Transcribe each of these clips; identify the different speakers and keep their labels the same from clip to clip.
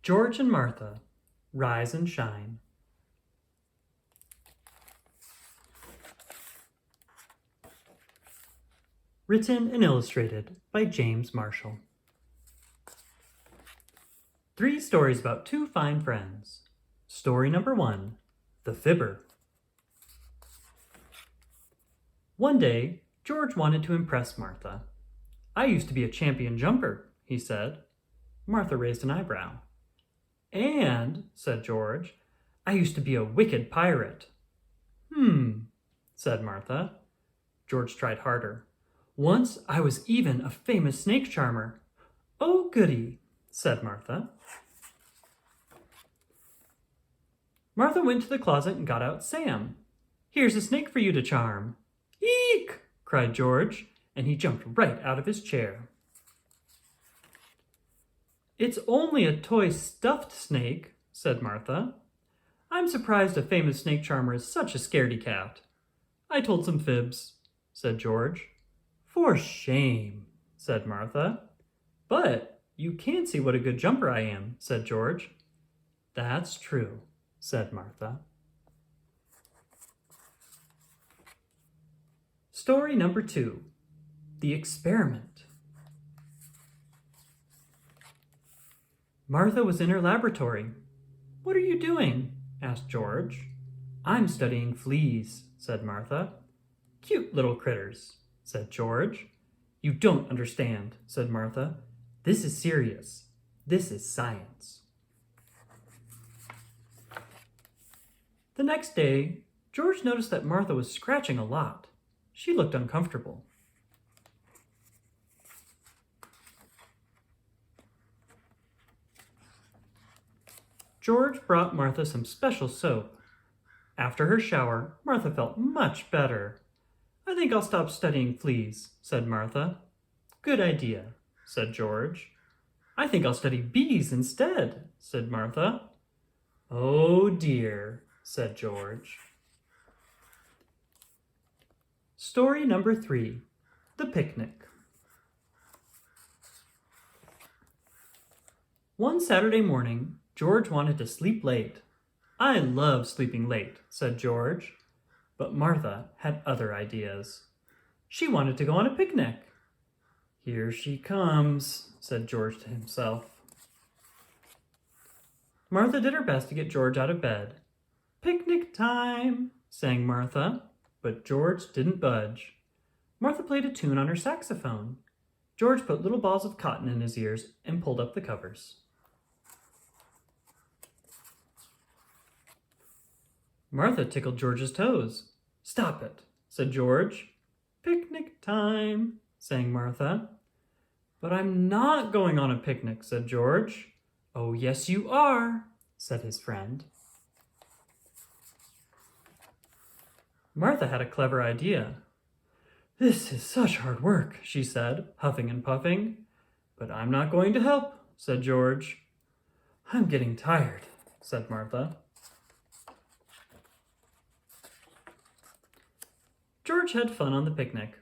Speaker 1: George and Martha, Rise and Shine. Written and illustrated by James Marshall. 3 stories about 2 fine friends. Story number 1, The Fibber. One day, George wanted to impress Martha. "I used to be a champion jumper," he said. Martha raised an eyebrow. "And," said George, "I used to be a wicked pirate." Said Martha. George tried harder. "Once I was even a famous snake charmer." "Oh, goody," said Martha. Martha went to the closet and got out Sam. "Here's a snake for you to charm." "Eek!" cried George, and he jumped right out of his chair. "It's only a toy stuffed snake," said Martha. "I'm surprised a famous snake charmer is such a scaredy cat." "I told some fibs," said George. "For shame," said Martha. "But you can't see what a good jumper I am," said George. "That's true," said Martha. Story number 2, The Experiment. Martha was in her laboratory. "What are you doing?" asked George. "I'm studying fleas," said Martha. "Cute little critters," said George. "You don't understand," said Martha. "This is serious. This is science." The next day, George noticed that Martha was scratching a lot. She looked uncomfortable. George brought Martha some special soap. After her shower, Martha felt much better. "I think I'll stop studying fleas," said Martha. "Good idea," said George. "I think I'll study bees instead," said Martha. "Oh dear," said George. Story number 3, The Picnic. One Saturday morning, George wanted to sleep late. "I love sleeping late," said George. But Martha had other ideas. She wanted to go on a picnic. "Here she comes," said George to himself. Martha did her best to get George out of bed. "Picnic time," sang Martha, but George didn't budge. Martha played a tune on her saxophone. George put little balls of cotton in his ears and pulled up the covers. Martha tickled George's toes. "Stop it," said George. "Picnic time," sang Martha. "But I'm not going on a picnic," said George. "Oh, yes, you are," said his friend. Martha had a clever idea. "This is such hard work," she said, huffing and puffing. "But I'm not going to help," said George. "I'm getting tired," said Martha. George had fun on the picnic.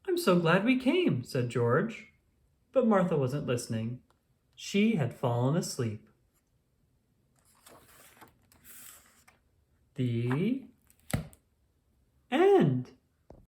Speaker 1: "I'm so glad we came," said George. But Martha wasn't listening. She had fallen asleep. The end.